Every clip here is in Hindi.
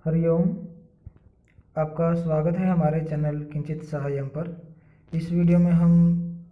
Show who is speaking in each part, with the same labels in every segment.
Speaker 1: हरिओम। आपका स्वागत है हमारे चैनल किंचित सहायम पर। इस वीडियो में हम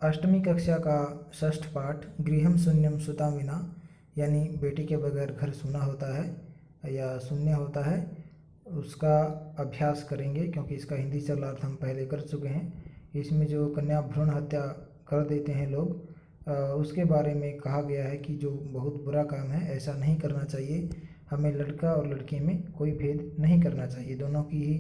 Speaker 1: अष्टमी कक्षा का षष्ठ पाठ गृहम शून्यम सुता विना यानी बेटी के बगैर घर सूना होता है या शून्य होता है उसका अभ्यास करेंगे, क्योंकि इसका हिंदी शब्दार्थ हम पहले कर चुके हैं। इसमें जो कन्या भ्रूण हत्या कर देते हैं लोग, उसके बारे में कहा गया है कि जो बहुत बुरा काम है, ऐसा नहीं करना चाहिए। हमें लड़का और लड़की में कोई भेद नहीं करना चाहिए, दोनों की ही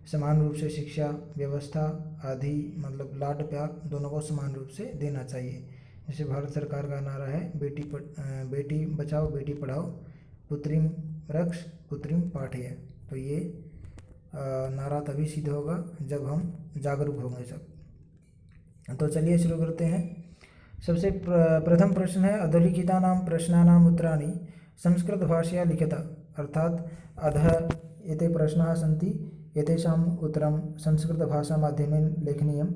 Speaker 1: समान रूप से शिक्षा व्यवस्था आदि मतलब लाड प्यार दोनों को समान रूप से देना चाहिए। जैसे भारत सरकार का नारा है बेटी बचाओ बेटी पढ़ाओ, पुत्रिम रक्ष पुत्रिम पाठय। तो ये नारा तभी सिद्ध होगा जब हम जागरूक होंगे सब। तो चलिए शुरू करते हैं। सबसे प्रथम प्रश्न है अधोलिखितानां प्रश्नानाम् उत्तराणि संस्कृतभाषया लिखिता, अर्थात अधः एते प्रश्नाः सन्ति, एतेषाम् उत्तरं संस्कृतभाषामाध्यमेन लेखनीयं।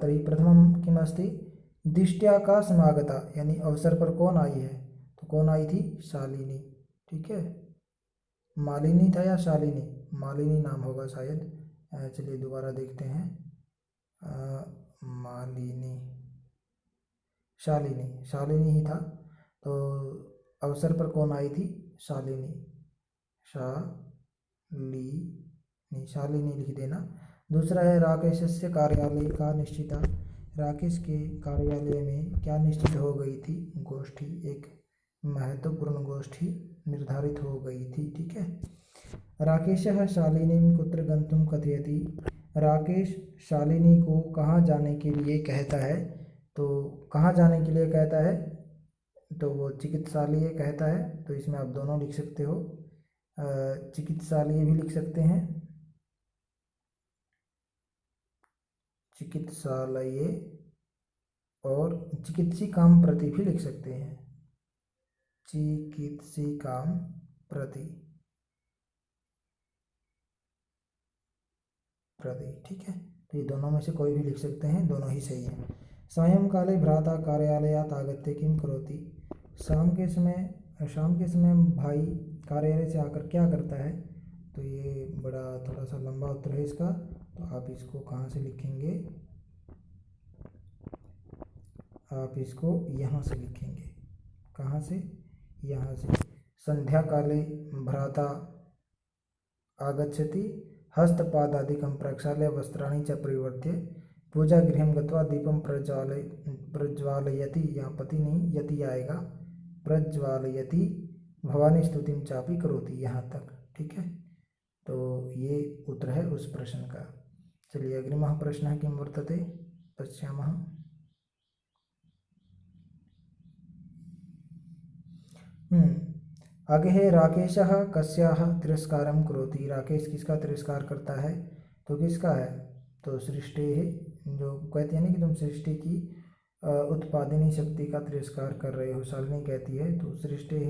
Speaker 1: तर्हि प्रथमं किम् अस्ति, दिष्ट्या का समागता, यानी अवसर पर कौन आई है। तो कौन आई थी, शालिनी। ठीक है, मालिनी था या शालिनी, मालिनी नाम होगा शायद। चलिए दोबारा देखते हैं। मालिनी, शालिनी ही था। तो अवसर पर कौन आई थी, शालिनी। शालिनी लिख देना। दूसरा है राकेशस्य कार्यालय का निश्चिता, राकेश के कार्यालय में क्या निश्चित हो गई थी, गोष्ठी, एक महत्वपूर्ण गोष्ठी निर्धारित हो गई थी। ठीक है। राकेशः शालिनीं कुत्र गन्तुं कथयति, राकेश शालिनी को कहाँ जाने के लिए कहता है। तो कहाँ जाने के लिए कहता है, तो वो चिकित्सालय कहता है। तो इसमें आप दोनों लिख सकते हो, चिकित्सालय भी लिख सकते हैं, चिकित्सालय, और चिकित्सिकाम प्रति भी लिख सकते हैं, चिकित्सिकाम प्रति। ठीक है, तो ये दोनों में से कोई भी लिख सकते हैं, दोनों ही सही है। सायंकाले भ्राता कार्यालयात् आगत्य किं करोति, शाम के समय भाई कार्यालय से आकर क्या करता है। तो ये बड़ा थोड़ा सा लंबा उत्तर है इसका, तो आप इसको कहाँ से लिखेंगे, आप इसको यहाँ से लिखेंगे। कहाँ से, यहाँ से। संध्या काले भ्राता आगच्छति, हस्तपादादिकं प्रक्षाल्य वस्त्राणि च परिवर्त्य पूजागृहं गत्वा दीपं प्रज्वालयति, यहाँ पति नहीं यति आएगा, प्रज्वालयति भवानी स्तुतिं चापि करोति, यहाँ तक। ठीक है, तो ये उत्तर है उस प्रश्न का। चलिए अग्रिमः प्रश्नः किं वर्तते पश्यामः। आगे है राकेशः कस्याः तिरस्कारं करोति, राकेश किसका तिरस्कार करता है। तो किसका है, तो सृष्टेः, जो कहती है ना कि तुम सृष्टि की उत्पादिनी शक्ति का तिरस्कार कर रहे हो, शालिनी कहती है। तो सृष्टेः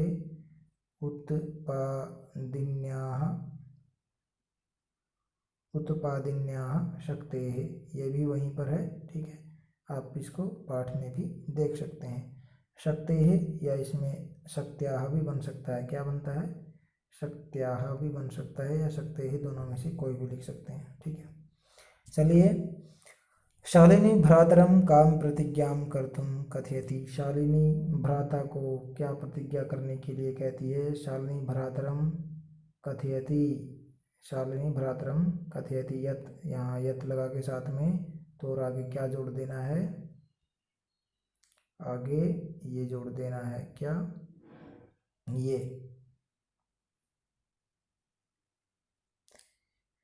Speaker 1: उत्पादिन्याः शक्तेः, ये भी वहीं पर है। ठीक है, आप इसको पाठ में भी देख सकते हैं। शक्तेः, या इसमें शक्त्याः भी बन सकता है, क्या बनता है, शक्त्याः भी बन सकता है, या शक्तेः, दोनों में से कोई भी लिख सकते हैं। ठीक है, चलिए। शालिनी भ्रातरम काम प्रतिज्ञां कर्तुं कथयति, शालिनी भ्राता को क्या प्रतिज्ञा करने के लिए कहती है। शालिनी भ्रातरम कथयति, शालिनी भ्रातरम कथयति, यत, यहाँ यत लगा के साथ में, तो और आगे क्या जोड़ देना है, आगे ये जोड़ देना है, क्या, ये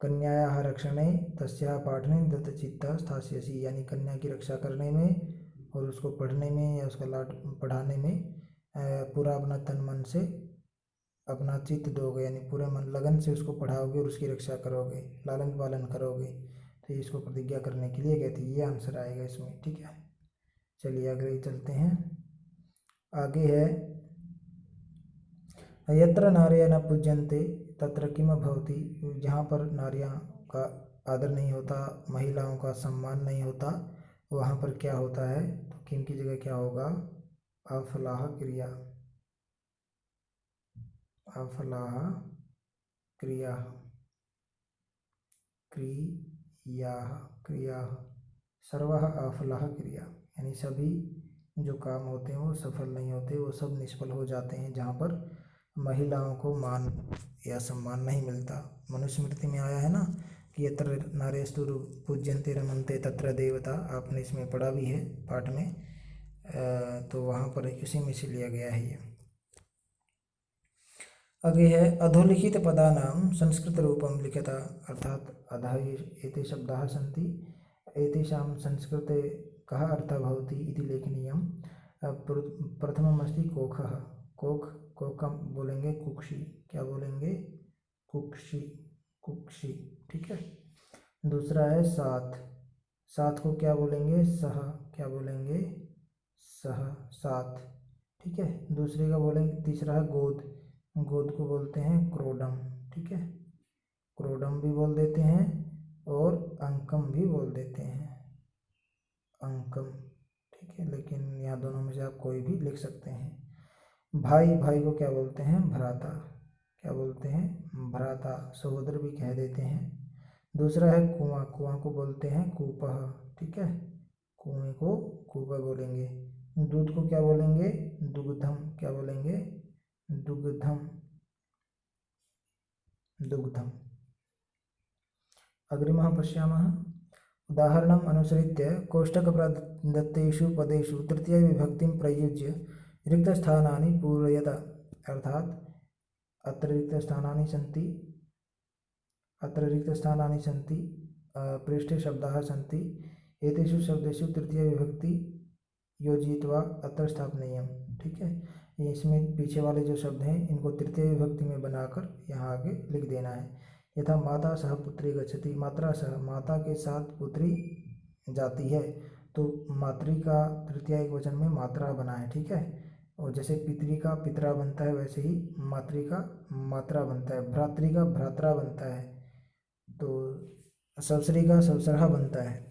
Speaker 1: कन्यायाः रक्षणे तस्याः पाठने दत्तचित्तः स्थास्यसि, यानी कन्या की रक्षा करने में और उसको पढ़ने में या उसका लाड पढ़ाने में पूरा अपना तन मन से अपना चित्त दोगे, यानी पूरे मन लगन से उसको पढ़ाओगे और उसकी रक्षा करोगे, लालन पालन करोगे। तो इसको प्रतिज्ञा करने के लिए कहती है, ये आंसर आएगा इसमें। ठीक है, चलिए आगे चलते हैं। आगे है यत्र नार्यः न पूज्यन्ते तत्र किम भवति, जहाँ पर नारियां का आदर नहीं होता, महिलाओं का सम्मान नहीं होता, वहाँ पर क्या होता है। तो किम की जगह क्या होगा, अफलाह क्रिया, अफलाह क्रिया, क्रिया, क्रिया, सर्वः अफलः क्रिया, यानी सभी जो काम होते हैं वो सफल नहीं होते, वो सब निष्फल हो जाते हैं जहाँ पर महिलाओं को मान या सम्मान नहीं मिलता। मनुस्मृति में आया है ना कि यत्र नार्यस्तु पूज्यन्ते रमन्ते तत्र देवता, आपने इसमें पढ़ा भी है पाठ में, तो वहाँ पर इसी में से लिया गया है ये। आगे है अधोलिखित पदानां संस्कृत रूपम लिखता, अर्थात अधः एते शब्दाः सन्ति, एतेषां संस्कृते कः अर्थः भवति इति लेखनीयम्। प्रथममस्ति कोखः, कोख, कोकम बोलेंगे कुक्षी, क्या बोलेंगे कुक्षी, कुक्षी, ठीक है। दूसरा है साथ, साथ को क्या बोलेंगे सह, क्या बोलेंगे सह, साथ, ठीक है। दूसरे का बोलेंगे, तीसरा है गोद, गोद को बोलते हैं क्रोडम, ठीक है, क्रोडम भी बोल देते हैं और अंकम भी बोल देते हैं, अंकम, ठीक है, लेकिन यहाँ दोनों में से आप कोई भी लिख सकते हैं। भाई, भाई को क्या बोलते हैं भ्राता, क्या बोलते हैं भ्राता, सहोदर भी कह देते हैं। दूसरा है कुआं, कुआं को बोलते हैं कूपह, ठीक है, कुएं को कूपा बोलेंगे। दूध को क्या बोलेंगे दुग्धम, क्या बोलेंगे दुग्धम, दुग्धम। अग्रिमः पश्यामः, उदाहरणम् अनुसृत्य कोष्ठकप्रदत्तेषु पदेषु तृतीयविभक्तिं प्रयुज्य रिक्तस्थानानि पूरयत, अर्थात अत्र रिक्तस्थानानि सन्ति, अत्र रिक्तस्थानानि सन्ति, पृष्ठे शब्दाः सन्ति, एतेषु शब्देषु तृतीयविभक्ति योजयित्वा अत्र स्थापनीयम्, ठीक है। इसमें पीछे वाले जो शब्द हैं इनको तृतीय विभक्ति में बनाकर यहाँ आगे लिख देना है। यथा माता सह पुत्री गच्छति, मात्रा सह, माता के साथ पुत्री जाती है, तो मातृ का तृतीय एक वचन में मात्रा बना है, ठीक है। और जैसे पितरी का पितरा बनता है वैसे ही मातृ का मात्रा बनता है, भ्रातृ का भ्रात्रा बनता है, तो ससुरी का ससुरा बनता है।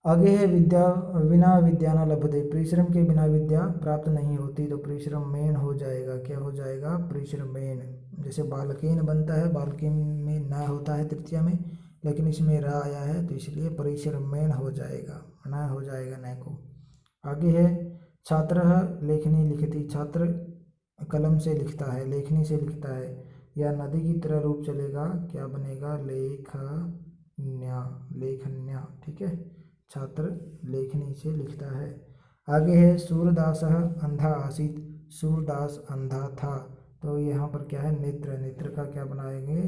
Speaker 1: आगे है विद्या बिना विद्या न लभते, परिश्रम के बिना विद्या प्राप्त नहीं होती, तो परिश्रम मेन हो जाएगा, क्या हो जाएगा परिश्रम मेन। जैसे बालकेन बनता है, बालकेन में न होता है तृतीया में, लेकिन इसमें रा आया है तो इसलिए परिश्रम मेन हो जाएगा, न हो जाएगा न को। आगे है छात्र लेखनी लिखती, छात्र कलम से लिखता है, लेखनी से लिखता है, या नदी की तरह रूप चलेगा, क्या बनेगा लेखन्या, लेखन्या, ठीक है, छात्र लेखनी से लिखता है। आगे है सूरदासः अंधा आसीत, सूरदास अंधा था, तो यहाँ पर क्या है नेत्र, नेत्र का क्या बनाएंगे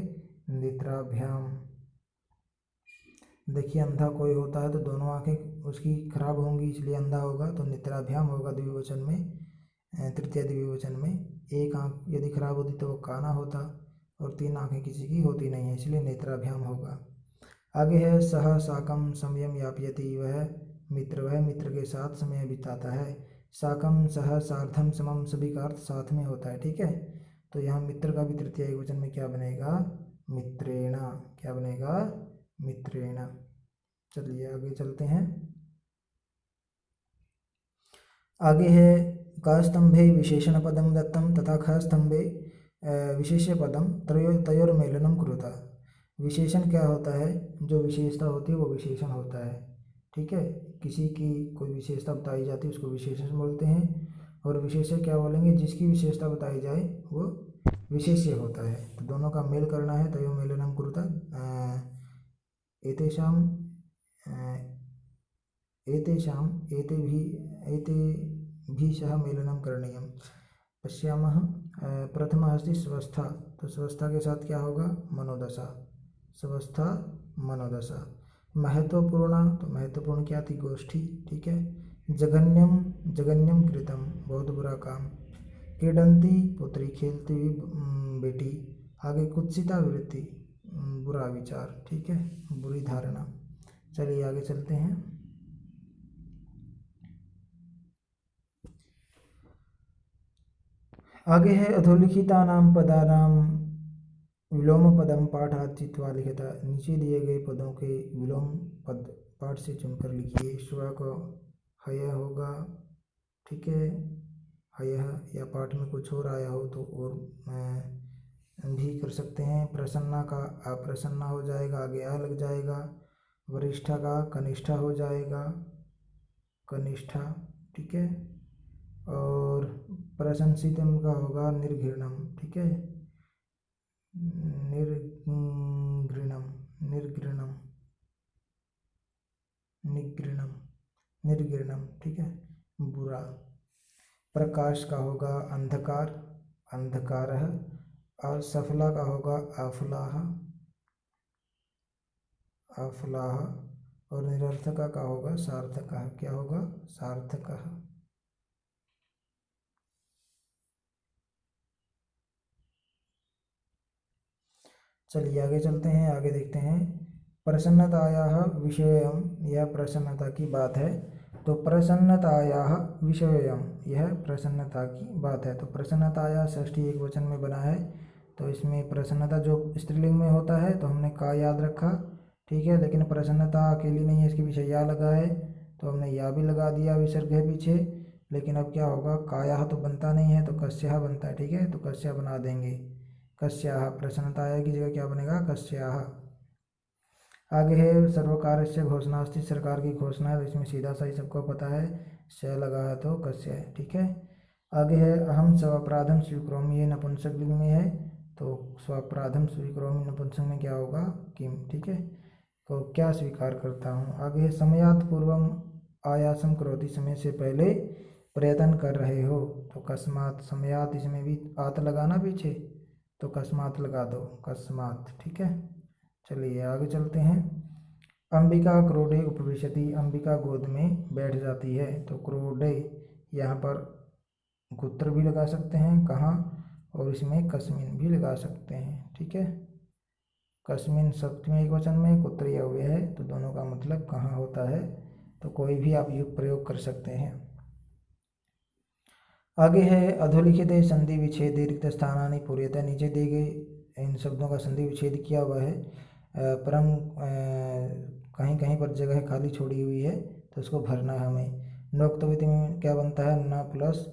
Speaker 1: नेत्राभ्याम। देखिए अंधा कोई होता है तो दोनों आंखें उसकी खराब होंगी इसलिए अंधा होगा, तो नेत्राभ्याम होगा द्विवचन में, तृतीय द्विवचन में। एक आंख यदि खराब होती तो वो काना होता, और तीन आंखें किसी की होती नहीं है, इसलिए नेत्राभ्याम होगा। आगे है सह साकम समयम यापयति, वह मित्र के साथ समय बिताता है। साकम सह सार्धम समम, सभी का अर्थ साथ में होता है, ठीक है। तो यहाँ मित्र का भी तृतीय एक वचन में क्या बनेगा मित्रेण, क्या बनेगा मित्रेण। चलिए आगे चलते हैं। आगे है क स्तंभे विशेषण पदम दत्तम तथा ख स्तंभे विशेष्य पदम तयोर्मेलनम कुरुता। विशेषण क्या होता है, जो विशेषता होती है वो विशेषण होता है, ठीक है। किसी की कोई विशेषता बताई जाती है उसको विशेषण बोलते हैं, और विशेष्य क्या बोलेंगे जिसकी विशेषता बताई जाए वो विशेष्य होता है। तो दोनों का मेल करना है, तयो मेलनम कुरुता, एतेषाम एतेषाम एते भी सह मेलनम करणीयम। पश्यामः प्रथमः अस्ति स्वस्था, तो स्वस्था के साथ क्या होगा मनोदशा, स्वस्था मनोदशा। महत्वपूर्ण, तो महत्वपूर्ण क्या थी गोष्ठी, ठीक है। जघन्यम, जघन्यम कृतम, बहुत बुरा काम। क्रीडंती पुत्री, खेलती हुई बेटी। आगे कुत्सिता वृत्ति, बुरा विचार, ठीक है, बुरी धारणा। चलिए आगे चलते हैं। आगे है अधोलिखितानां पदानां विलोम पदम पाठात् चित्वा लिखिता, नीचे दिए गए पदों के विलोम पद पाठ से चुनकर लिखिए। स्व को हय होगा, ठीक है, हय, या पाठ में कुछ और आया हो तो और भी कर सकते हैं। प्रसन्ना का अप्रसन्ना हो जाएगा, आगे आ लग जाएगा। वरिष्ठा का कनिष्ठा हो जाएगा, कनिष्ठा, ठीक है। और प्रशंसितम का होगा निर्घृणम, ठीक है। निर्घृणम, निर्घृणम, निगृणम, निर्घृणम, ठीक है, बुरा। प्रकाश का होगा अंधकार, अंधकारः। और सफला का होगा अफलाह, अफलाह। और निरर्थका का होगा सार्थकः, क्या होगा, सार्थकः। चलिए आगे चलते हैं, आगे देखते हैं। प्रसन्नतायाः विषयम्, यह प्रसन्नता की बात है। तो प्रसन्नतायाः विषयम्, यह प्रसन्नता की बात है। तो प्रसन्नताया षष्ठी एक वचन में बना है, तो इसमें प्रसन्नता जो स्त्रीलिंग में होता है तो हमने का याद रखा, ठीक है। लेकिन प्रसन्नता अकेली नहीं है, इसके पीछे या लगा है तो हमने या भी लगा दिया, विसर्ग है पीछे। लेकिन अब क्या होगा, काया तो बनता नहीं है तो कस्याः बनता है, ठीक है। तो कस्या बना देंगे, कस्याः। प्रसन्नताया की जगह क्या बनेगा, कस्याः। आगे है सर्वकारस्य घोषणा अस्ति, सरकार की घोषणा है, तो इसमें सीधा सा ही सबको पता है, स लगा है तो कस्य है, ठीक है। आगे है अहम स्वपराधम स्वीकरोमि, ये नपुंसकलिंग में है, तो स्वपराधम स्वीकरोमि नपुंसक में क्या होगा, किम, ठीक है। तो क्या स्वीकार करता हूँ। आगे है समयात् पूर्वम आयासम करोति, समय से पहले प्रयत्न कर रहे हो, तो कस्मात्। समयात् इसमें भी आत लगाना पीछे, तो कस्मात् लगा दो, कस्मात्, ठीक है। चलिए आगे चलते हैं। अंबिका क्रोडे उपविशति, अंबिका गोद में बैठ जाती है, तो क्रोडे यहाँ पर कुत्र भी लगा सकते हैं, कहाँ, और इसमें कस्मिन भी लगा सकते हैं, ठीक है। कस्मिन सप्तमी एक वचन में, कुत्र या हुए है, तो दोनों का मतलब कहाँ होता है, तो कोई भी आप युग प्रयोग कर सकते हैं। आगे है अधोलिखित संधि विच्छेद रिक्त स्थानानि पूर्यतः, नीचे दिए गए इन शब्दों का संधि विच्छेद किया हुआ है, परम कहीं कहीं पर जगह खाली छोड़ी हुई है, तो उसको भरना है हमें। नोक्तवती में क्या बनता है, न प्लस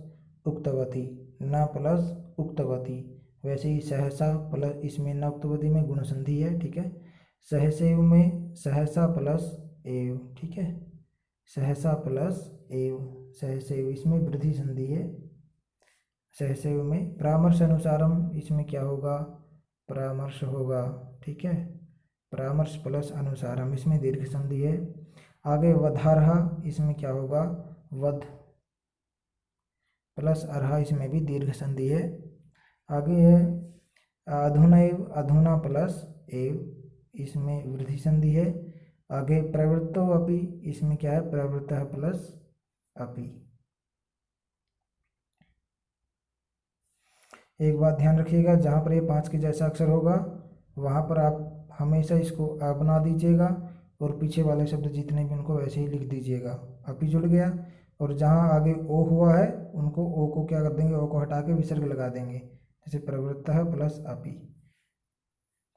Speaker 1: उक्तवती, न प्लस उक्तवती। वैसे ही सहसा प्लस, इसमें नोक्तवती में गुण संधि है, ठीक है। सहसेव में सहसा प्लस एव, ठीक है, सहसा प्लस एव, सहसेव, इसमें वृद्धि संधि है सहसेव में। परामर्श अनुसारम, इसमें क्या होगा, परामर्श होगा, ठीक है। परामर्श प्लस अनुसारम, इसमें दीर्घ संधि है। आगे वधारहा, इसमें क्या होगा, वध प्लस अर्हा, इसमें भी दीर्घ संधि है। आगे है अधुनैव, अधुना प्लस एव, इसमें वृद्धि संधि है। आगे प्रवृत्तो अपि, इसमें क्या है, प्रवृत्तः प्लस अपि। एक बात ध्यान रखिएगा, जहाँ पर ये 5 के जैसा अक्षर होगा वहाँ पर आप हमेशा इसको आ बना दीजिएगा, और पीछे वाले शब्द जितने भी उनको वैसे ही लिख दीजिएगा, अपी जुड़ गया। और जहाँ आगे ओ हुआ है उनको ओ को क्या कर देंगे, ओ को हटा के विसर्ग लगा देंगे, जैसे प्रवृत्तः प्लस अपी।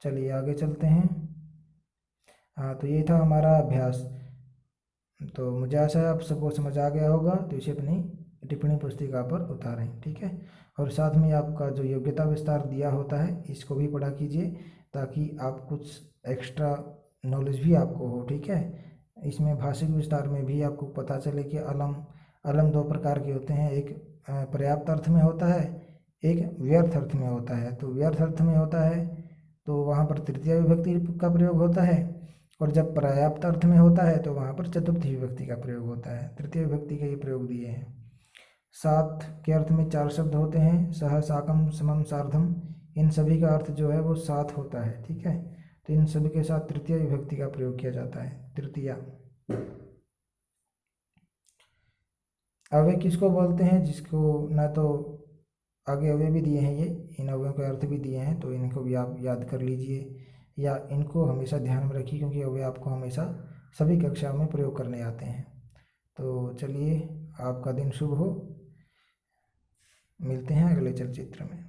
Speaker 1: चलिए आगे चलते हैं। हाँ, तो ये था हमारा अभ्यास। तो मुझे आशा है आप सबको समझ आ गया होगा, तो इसे अपनी टिप्पणी पुस्तिका पर उतारें, ठीक है। और साथ में आपका जो योग्यता विस्तार दिया होता है इसको भी पढ़ा कीजिए, ताकि आप कुछ एक्स्ट्रा नॉलेज भी आपको हो, ठीक है। इसमें भाषिक विस्तार में भी आपको पता चले कि अलम, अलम 2 प्रकार के होते हैं, एक पर्याप्त अर्थ में होता है, एक व्यर्थ अर्थ में होता है। तो व्यर्थ अर्थ में होता है तो वहाँ पर तृतीय विभक्ति का प्रयोग होता है, और जब पर्याप्त अर्थ में होता है तो वहाँ पर चतुर्थी विभक्ति का प्रयोग होता है। तृतीय विभक्ति के ये प्रयोग दिए हैं। सात के अर्थ में 4 शब्द होते हैं, सह, साकम, समम, सार्धम, इन सभी का अर्थ जो है वो 7 होता है, ठीक है। तो इन सभी के साथ तृतीय विभक्ति का प्रयोग किया जाता है, तृतीया। अव्यय किसको बोलते हैं, जिसको न तो आगे अव्यय भी दिए हैं, ये इन अव्ययों के अर्थ भी दिए हैं, तो इनको भी आप याद कर लीजिए, या इनको हमेशा ध्यान में रखिए, क्योंकि अव्यय आपको हमेशा सभी कक्षाओं में प्रयोग करने आते हैं। तो चलिए, आपका दिन शुभ हो, मिलते हैं अगले चलचित्र में।